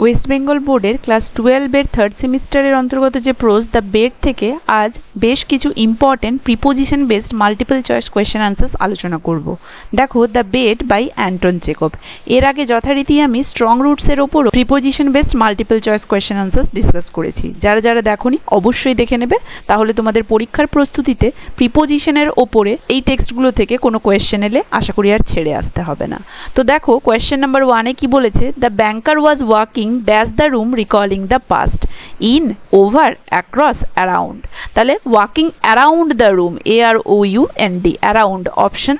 West Bengal বোর্ডের class 12 এর third সেমিস্টারের অন্তর্গত যে প্রোজ দ্য বেড থেকে আজ বেশ কিছু important preposition based multiple choice question answers আলোচনা করব। দেখো the bet by Anton Chekhov. এর আগে যথারীতি আমি স্ট্রং রুটস এর উপর preposition based multiple choice question answers discuss করেছি। যারা যারা দেখোনি অবশ্যই দেখে নেবে, তাহলে তোমাদের পরীক্ষার প্রস্তুতিতে প্রিপোজিশনের ওপরে এই টেক্সটগুলো থেকে কোনো কোয়েশ্চেন এলে আশা করি আর ছেড়ে আসতে হবে না। তো দেখো কোয়েশ্চেন নাম্বার 1 এ কি বলেছে, the banker was walking dash the room recalling the past, in, over, across, around। তাহলে walking around the room, AROUND, around, option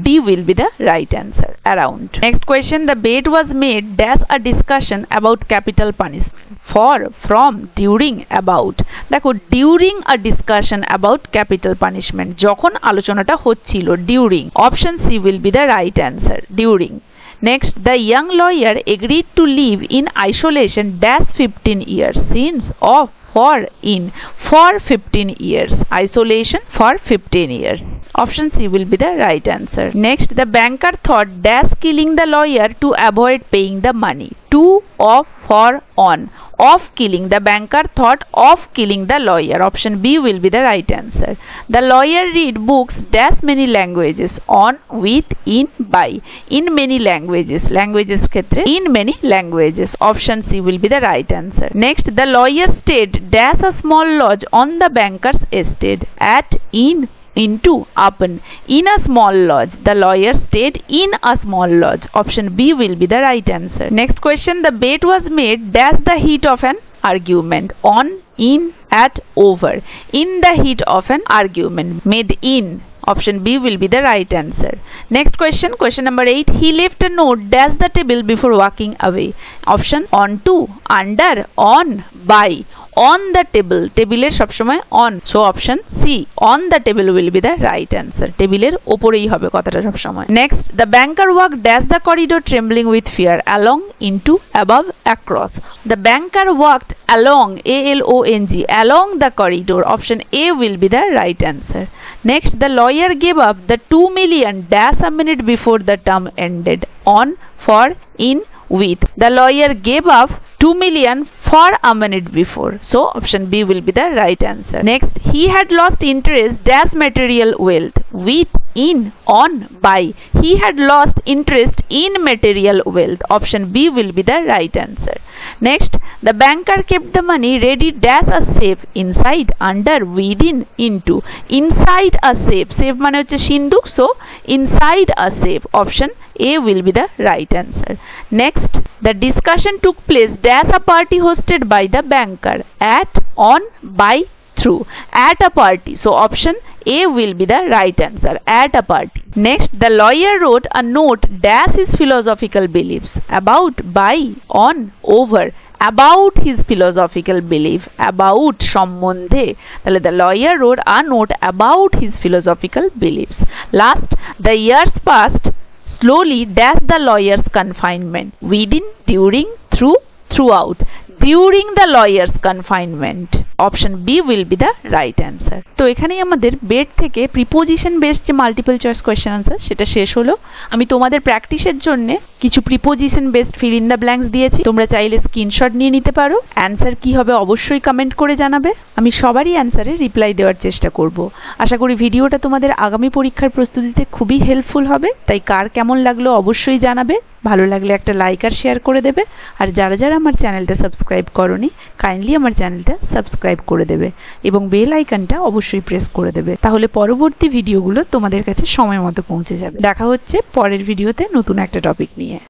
D will be the right answer, around. Next question, the bed was made dash a discussion about capital punishment, for, from, during, about। দেখো during a discussion about capital punishment, যখন আলোচনাটা হচ্ছিল, during, option C will be the right answer, during। Next, the young lawyer agreed to live in isolation dash 15 years, since, of, for, in, for 15 years, isolation for 15 years. Option C will be the right answer. Next, the banker thought dash killing the lawyer to avoid paying the money, to, of, for, on, of killing, the banker thought of killing the lawyer, option B will be the right answer. The lawyer read books dash many languages, on, with, in, by, in many languages, languages ক্ষেত্রে in many languages, option C will be the right answer. Next, the lawyer stayed dash a small lodge on the banker's estate, at, in, into, upon, in a small lodge, the lawyer stayed in a small lodge, option B will be the right answer. Next question, the bet was made dash the heat of an argument, on, in, at, over, in the heat of an argument, made in, option B will be the right answer. Next question, question number 8, he left a note dash the table before walking away, option on to, under, on, by, on the table, টেবিলের সবসময় on, so option C, on the table will be the right answer, টেবিলের ওপরেই হবে কথাটা সবসময়। Next, the banker walked dash the corridor trembling with fear, along, into, above, across, the banker walked along, ALONG, along the corridor, option A will be the right answer. Next, the lawyer gave up the 2 million dash a minute before the term ended, on, for, in, with, the lawyer gave up 2 million for a minute before, so option B will be the right answer. Next, he had lost interest dash material wealth, with, in, on, by, he had lost interest in material wealth, option B will be the right answer. Next, the banker kept the money ready dash a safe, inside, under, within, into, inside a safe, safe মানে হচ্ছে সিন্ধুক, so inside a safe, option A will be the right answer. Next, the discussion took place dash a party hosted by the banker, at, on, by, through, at a party, so option A will be the right answer, at a party. Next, the lawyer wrote a note dash his philosophical beliefs, about, by, on, over, about his philosophical belief, about সম্বন্ধে, তাহলে the lawyer wrote a note about his philosophical beliefs. Last, the years passed slowly dash the lawyer's confinement, within, during, through, throughout, during the lawyer's confinement, option B will be the right answer. তো এখানেই আমাদের bed থেকে preposition based যে multiple choice question answer সেটা শেষ হলো। আমি তোমাদের প্র্যাকটিসের জন্য কিছু preposition based fill in the blanks দিয়েছি, তোমরা চাইলে স্ক্রিনশট নিয়ে নিতে পারো। অ্যান্সার কি হবে অবশ্যই কমেন্ট করে জানাবে, আমি সবারই অ্যান্সারে রিপ্লাই দেওয়ার চেষ্টা করব। আশা করি ভিডিওটা তোমাদের আগামী পরীক্ষার প্রস্তুতিতে খুবই হেল্পফুল হবে, তাই কার কেমন লাগলো অবশ্যই জানাবে। ভালো লাগলে একটা লাইক আর শেয়ার করে দেবে, আর যারা যারা আমার চ্যানেলটা সাবস্ক্রাইব করোনি কাইন্ডলি আমার চ্যানেলটা সাবস্ক্রাইব করে দেবে এবং বেল আইকনটা অবশ্যই প্রেস করে দেবে, তাহলে পরবর্তী ভিডিওগুলো তোমাদের কাছে সময় মতো পৌঁছে যাবে। দেখা হচ্ছে পরের ভিডিওতে নতুন একটা টপিক নিয়ে।